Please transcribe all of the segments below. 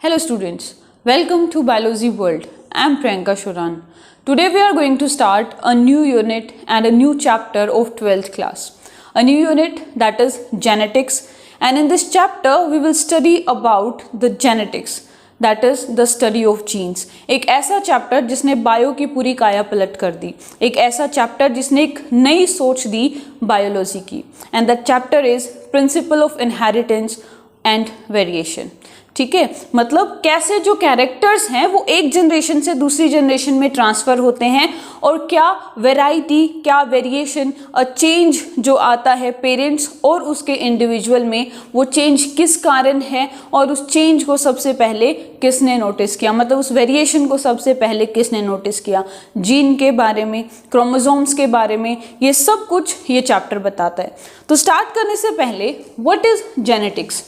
Hello students, welcome to Biology World. I am Priyanka Shuran. Today we are going to start a new unit and a new chapter of 12th class. A new unit that is genetics, and in this chapter we will study about the genetics, that is the study of genes. एक ऐसा chapter जिसने bio की पूरी काया पलट कर दी, एक ऐसा चैप्टर जिसने एक नई सोच दी बायोलॉजी की, and that chapter is Principle of Inheritance and Variation. ठीक है, मतलब कैसे जो कैरेक्टर्स हैं वो एक जनरेशन से दूसरी जनरेशन में ट्रांसफ़र होते हैं और क्या वैरायटी, क्या वेरिएशन, चेंज जो आता है पेरेंट्स और उसके इंडिविजुअल में, वो चेंज किस कारण है और उस चेंज को सबसे पहले किसने नोटिस किया, मतलब उस वेरिएशन को सबसे पहले किसने नोटिस किया, जीन के बारे में, क्रोमोसोम्स के बारे में, ये सब कुछ ये चैप्टर बताता है. तो स्टार्ट करने से पहले what is genetics?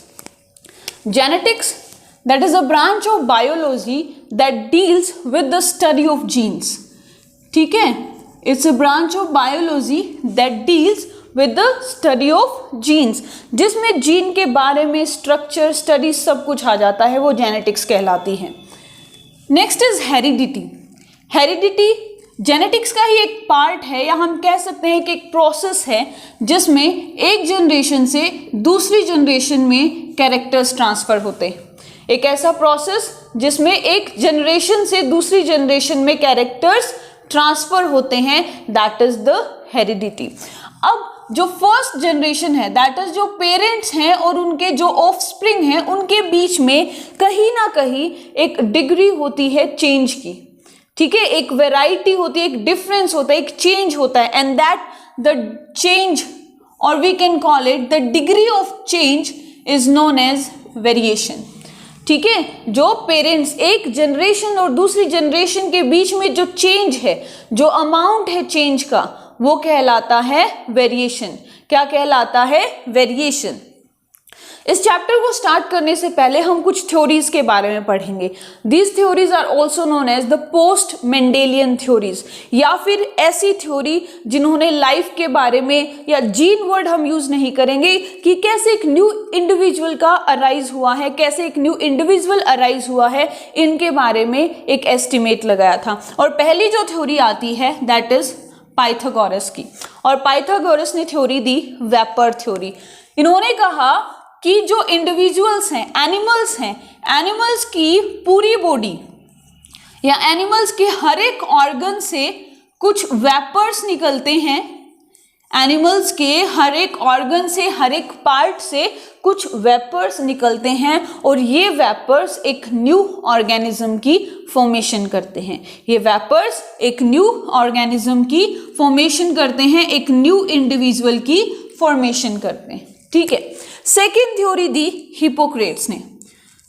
Genetics, that is a branch of biology that deals with the study of genes. ठीक है, it's a branch of biology that deals with the study of genes, जिसमें gene के बारे में structure, study सब कुछ आ जाता है, वो जेनेटिक्स कहलाती है. Next is heredity. Heredity genetics का ही एक पार्ट है, या हम कह सकते हैं कि एक प्रोसेस है जिसमें एक जनरेशन से दूसरी जनरेशन में कैरेक्टर्स ट्रांसफ़र होते हैं. एक ऐसा प्रोसेस जिसमें एक जनरेशन से दूसरी जनरेशन में कैरेक्टर्स ट्रांसफ़र होते हैं, दैट इज द हेरिडिटी. अब जो फर्स्ट जनरेशन है, दैट इज जो पेरेंट्स हैं और उनके जो ऑफस्प्रिंग हैं, उनके बीच में कहीं ना कहीं एक डिग्री होती है चेंज की. ठीक है, एक वैरायटी होती है, एक डिफरेंस होता है, एक चेंज होता है, एंड दैट द चेंज, और we can call it the degree of change is known as variation. ठीक है, जो पेरेंट्स एक जनरेशन और दूसरी जनरेशन के बीच में जो चेंज है, जो अमाउंट है चेंज का, वो कहलाता है वेरिएशन. क्या कहलाता है? वेरिएशन. इस चैप्टर को स्टार्ट करने से पहले हम कुछ थ्योरीज के बारे में पढ़ेंगे. These theories are also known as the post Mendelian theories, या फिर ऐसी थ्योरी जिन्होंने लाइफ के बारे में, या जीन वर्ड हम यूज नहीं करेंगे, कि कैसे एक न्यू इंडिविजुअल का अराइज हुआ है, कैसे एक न्यू इंडिविजुअल अराइज हुआ है, इनके बारे में एक एस्टिमेट लगाया था. और पहली जो थ्योरी आती है दैट इज पाइथागोरस की, और पाइथागोरस ने थ्योरी दी वेपर थ्योरी. इन्होंने कहा कि जो इंडिविजुअल्स हैं, एनिमल्स हैं, एनिमल्स की पूरी बॉडी या एनिमल्स के हर एक ऑर्गन से कुछ वेपर्स निकलते हैं. एनिमल्स के हर एक ऑर्गन से, हर एक पार्ट से कुछ वेपर्स निकलते हैं, और ये वेपर्स एक न्यू ऑर्गेनिज्म की फॉर्मेशन करते हैं. ये वेपर्स एक न्यू ऑर्गेनिज्म की फॉर्मेशन करते हैं, एक न्यू इंडिविजुअल की फॉर्मेशन करते हैं. ठीक है, सेकेंड थ्योरी दी हिपोक्रेट्स ने.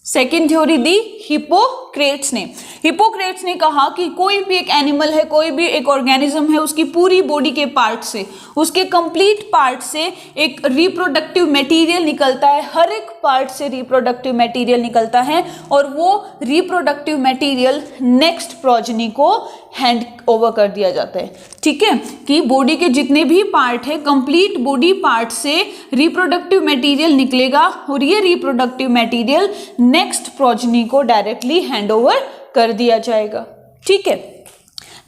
सेकेंड थ्योरी दी हिपोक्रेट्स ने. हिपोक्रेट्स ने कहा कि कोई भी एक एनिमल है, कोई भी एक ऑर्गेनिज्म है, उसकी पूरी बॉडी के पार्ट से, उसके कंप्लीट पार्ट से एक रिप्रोडक्टिव मटेरियल निकलता है. हर एक पार्ट से रिप्रोडक्टिव मटेरियल निकलता है, और वो रिप्रोडक्टिव मटेरियल नेक्स्ट प्रोजेनी को हैंड ओवर कर दिया जाता है. ठीक है, कि बॉडी के जितने भी पार्ट है, कंप्लीट बॉडी पार्ट से रिप्रोडक्टिव मटेरियल निकलेगा, और ये रिप्रोडक्टिव मटेरियल नेक्स्ट प्रोजेनी को डायरेक्टली हैंड ओवर कर दिया जाएगा. ठीक है,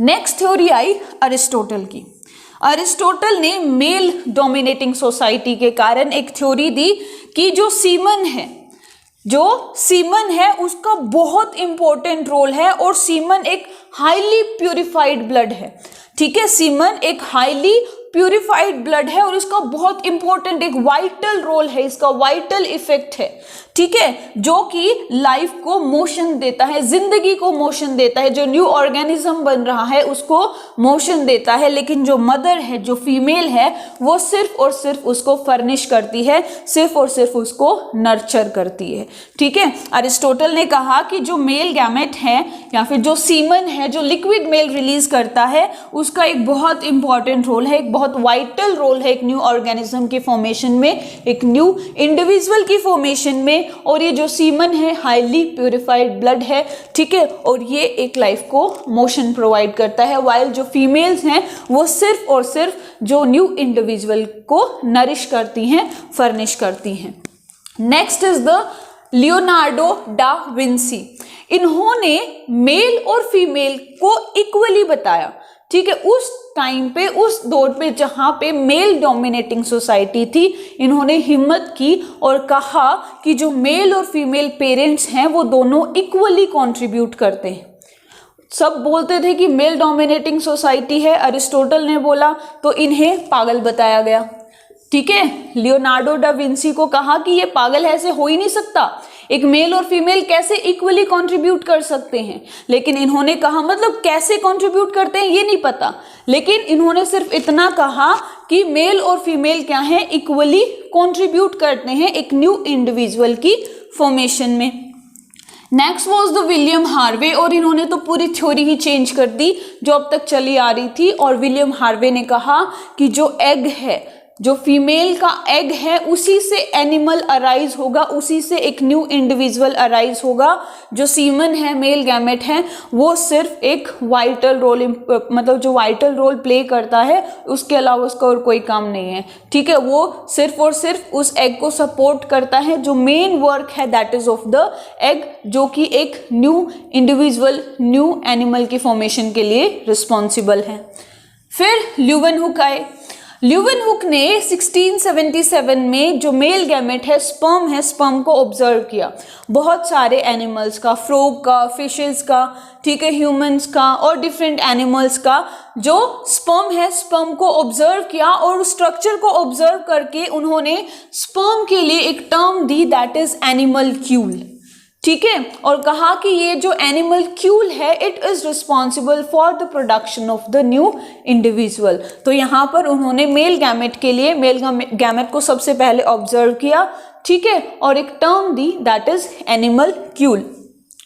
नेक्स्ट थ्योरी आई अरिस्टोटल की. अरिस्टोटल ने मेल डोमिनेटिंग सोसाइटी के कारण एक थ्योरी दी कि जो सीमन है उसका बहुत इंपॉर्टेंट रोल है, और सीमन एक हाईली प्यूरिफाइड ब्लड है. ठीक है, सीमन एक हाईली प्यूरिफाइड ब्लड है, और इसका बहुत इंपॉर्टेंट एक वाइटल रोल है, इसका वाइटल इफेक्ट है. ठीक है, जो कि लाइफ को मोशन देता है, जिंदगी को मोशन देता है, जो न्यू ऑर्गेनिज्म बन रहा है उसको मोशन देता है. लेकिन जो मदर है, जो फीमेल है, वो सिर्फ और सिर्फ उसको फर्निश करती है, सिर्फ और सिर्फ उसको नर्चर करती है. ठीक है, अरिस्टोटल ने कहा कि जो मेल गैमेट है, या फिर जो सीमन है, जो लिक्विड मेल रिलीज करता है, उसका एक बहुत इंपॉर्टेंट रोल है, एक बहुत वाइटल रोल है एक न्यू ऑर्गेनिज्म की फॉर्मेशन में, एक न्यू इंडिविजुअल की फॉर्मेशन में. और ये जो सीमन है हाईली प्यूरिफाइड ब्लड है. ठीक है, और ये एक लाइफ को मोशन प्रोवाइड करता है, वाइल जो फीमेल्स हैं वो सिर्फ और सिर्फ जो न्यू इंडिविजुअल को नरिश करती हैं, फर्निश करती हैं. Next is the Leonardo da Vinci, इन्होंने मेल और फीमेल को इक्वली बताया। ठीक है, उस टाइम पे, उस दौर पे जहां पे मेल डोमिनेटिंग सोसाइटी थी, इन्होंने हिम्मत की और कहा कि जो मेल और फीमेल पेरेंट्स हैं वो दोनों इक्वली कंट्रीब्यूट करते हैं। सब बोलते थे कि मेल डोमिनेटिंग सोसाइटी है, अरिस्टोटल ने बोला, तो इन्हें पागल बताया गया। ठीक है, लियोनार्डो डा विंसी को कहा कि ये पागल है, ऐसे हो ही नहीं सकता, एक मेल और फीमेल कैसे इक्वली कंट्रीब्यूट कर सकते हैं। लेकिन इन्होंने कहा, मतलब कैसे कंट्रीब्यूट करते हैं ये नहीं पता, लेकिन इन्होंने सिर्फ इतना कहा कि मेल और फीमेल क्या है, इक्वली कंट्रीब्यूट करते हैं एक न्यू इंडिविजुअल की फॉर्मेशन में। Next was the William Harvey, और इन्होंने तो पूरी थ्योरी ही चेंज कर दी जो अब तक चली आ रही थी। और विलियम हार्वे ने कहा कि जो एग है, जो फीमेल का एग है, उसी से एनिमल अराइज होगा, उसी से एक न्यू इंडिविजुअल अराइज होगा। जो सीमन है, मेल गैमेट है, वो सिर्फ एक वाइटल रोल, मतलब जो वाइटल रोल प्ले करता है, उसके अलावा उसका और कोई काम नहीं है। ठीक है, वो सिर्फ और सिर्फ उस एग को सपोर्ट करता है। जो मेन वर्क है that is of the egg, जो कि एक न्यू इंडिविजुअल, न्यू एनिमल की फॉर्मेशन के लिए रिस्पॉन्सिबल है। फिर ल्यूवेनहुक आए। ल्यूवेनहुक ने 1677 में जो मेल गैमेट है, स्पर्म को ऑब्जर्व किया, बहुत सारे एनिमल्स का, फ्रॉग का, फिशेस का, ठीक है, ह्यूमंस का और डिफरेंट एनिमल्स का जो स्पर्म को ऑब्जर्व किया। और स्ट्रक्चर को ऑब्जर्व करके उन्होंने स्पर्म के लिए एक टर्म दी दैट इज एनिमलक्यूल। ठीक है, और कहा कि ये जो एनिमलक्यूल है, it is responsible for the production of the new individual. तो यहाँ पर उन्होंने मेल गैमेट के लिए, मेल गैमेट को सबसे पहले ऑब्जर्व किया, ठीक है, और एक टर्म दी दैट इज एनिमलक्यूल।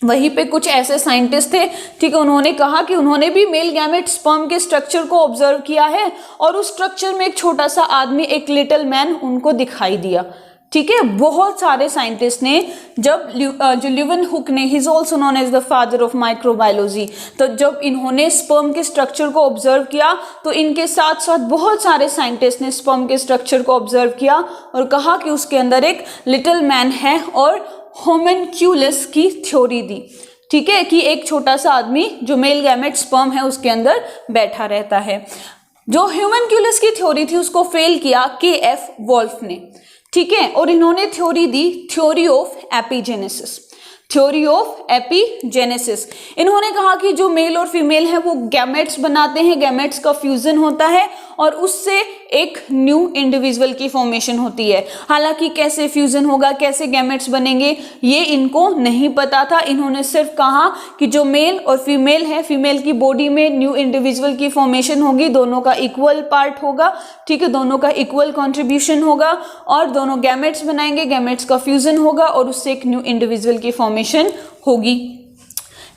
वहीं पे कुछ ऐसे साइंटिस्ट थे, ठीक है, उन्होंने कहा कि उन्होंने भी मेल गैमेट स्पर्म के स्ट्रक्चर को ऑब्जर्व किया है, और उस स्ट्रक्चर में एक छोटा सा आदमी, एक लिटिल मैन उनको दिखाई दिया। ठीक है, बहुत सारे साइंटिस्ट ने, जब जो ल्यूवेनहुक ने, he is also known as the father of microbiology, तो जब इन्होंने स्पर्म के स्ट्रक्चर को ऑब्जर्व किया, तो इनके साथ साथ बहुत सारे साइंटिस्ट ने स्पर्म के स्ट्रक्चर को ऑब्जर्व किया और कहा कि उसके अंदर एक लिटिल मैन है, और होमेनक्यूलस की थ्योरी दी। ठीक है, कि एक छोटा सा आदमी जो मेल गैमेट स्पर्म है उसके अंदर बैठा रहता है। जो होमेनक्यूलस की थ्योरी थी उसको फेल किया KF वोल्फ ने। ठीक है, और इन्होंने थ्योरी दी, theory of epigenesis. Theory of epigenesis, इन्होंने कहा कि जो मेल और फीमेल है वो गैमेट्स बनाते हैं, गैमेट्स का फ्यूजन होता है और उससे एक न्यू इंडिविजुअल की फॉर्मेशन होती है। हालांकि कैसे फ्यूजन होगा, कैसे गैमेट्स बनेंगे, ये इनको नहीं पता था। इन्होंने सिर्फ कहा कि जो मेल और फीमेल है, फीमेल की बॉडी में न्यू इंडिविजुअल की फॉर्मेशन होगी, दोनों का इक्वल पार्ट होगा, ठीक है, दोनों का इक्वल कंट्रीब्यूशन होगा और दोनों गैमेट्स बनाएंगे, गैमेट्स का फ्यूजन होगा और उससे एक न्यू इंडिविजुअल की फॉर्मेशन होगी।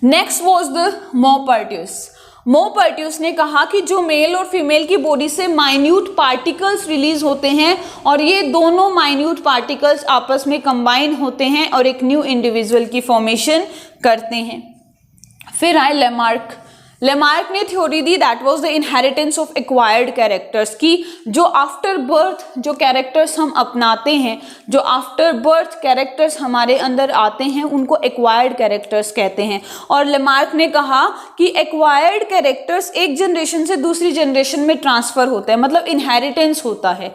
Next was the Maupertuis. Maupertuis ने कहा कि जो मेल और फीमेल की बॉडी से माइन्यूट पार्टिकल्स रिलीज होते हैं और ये दोनों माइन्यूट पार्टिकल्स आपस में कंबाइन होते हैं और एक न्यू इंडिविजुअल की फॉर्मेशन करते हैं। फिर आए लेमार्क। लेमार्क ने theory the that was the inheritance of acquired characters, की जो आफ्टर बर्थ जो कैरेक्टर्स हम अपनाते हैं, जो आफ्टर बर्थ कैरेक्टर्स हमारे अंदर आते हैं, उनको एक्वायर्ड कैरेक्टर्स कहते हैं। और लेमार्क ने कहा कि एक्वायर्ड कैरेक्टर्स एक जनरेशन से दूसरी जनरेशन में ट्रांसफर होते हैं, मतलब इनहेरिटेंस होता है,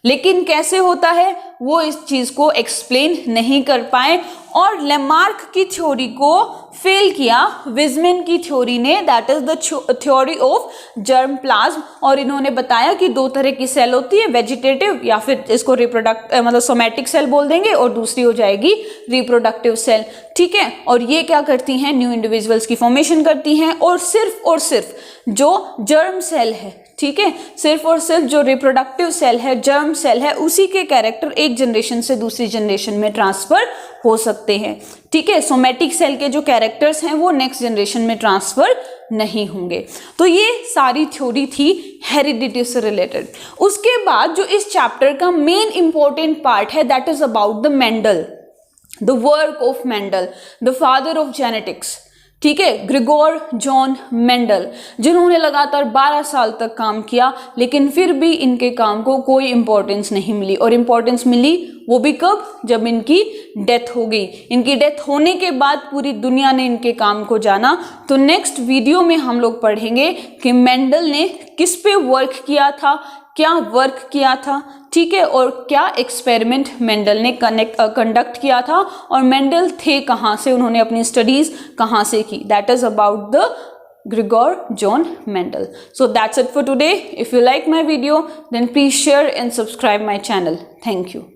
लेकिन कैसे होता है वो इस चीज को एक्सप्लेन नहीं कर पाए और लेमार्क की थ्योरी को फेल किया विजमैन की थ्योरी ने, that is the theory of germ plasm. और इन्होंने बताया कि दो तरह की सेल होती है, वेजिटेटिव या फिर इसको मतलब सोमैटिक सेल बोल देंगे, और दूसरी हो जाएगी रिप्रोडक्टिव सेल। ठीक है, और ये क्या करती हैं, न्यू इंडिविजुअल्स की फॉर्मेशन करती हैं। और सिर्फ जो जर्म सेल है, ठीक है, सिर्फ और सिर्फ जो रिप्रोडक्टिव सेल है, जर्म सेल है, उसी के कैरेक्टर एक जनरेशन से दूसरी जनरेशन में ट्रांसफर हो सकते हैं। ठीक है, सोमैटिक सेल के जो कैरेक्टर्स हैं वो नेक्स्ट जनरेशन में ट्रांसफर नहीं होंगे। तो ये सारी थ्योरी थी हेरिडिटी से रिलेटेड। उसके बाद जो इस चैप्टर का मेन इंपॉर्टेंट पार्ट है that is about the Mendel, the work of Mendel, the father of genetics. ठीक है, ग्रिगोर जॉन मेंडल, जिन्होंने लगातार 12 साल तक काम किया, लेकिन फिर भी इनके काम को कोई इंपॉर्टेंस नहीं मिली। और इंपॉर्टेंस मिली वो भी कब, जब इनकी डेथ हो गई। इनकी डेथ होने के बाद पूरी दुनिया ने इनके काम को जाना। तो नेक्स्ट वीडियो में हम लोग पढ़ेंगे कि मेंडल ने किस पे वर्क किया था, क्या वर्क किया था, ठीक है, और क्या एक्सपेरिमेंट मेंडल ने कंडक्ट किया था, और मेंडल थे कहाँ से, उन्होंने अपनी स्टडीज कहाँ से की। That is about the Gregor John Mendel. So that's it for today. If you like my video, then please share and subscribe my channel. Thank you.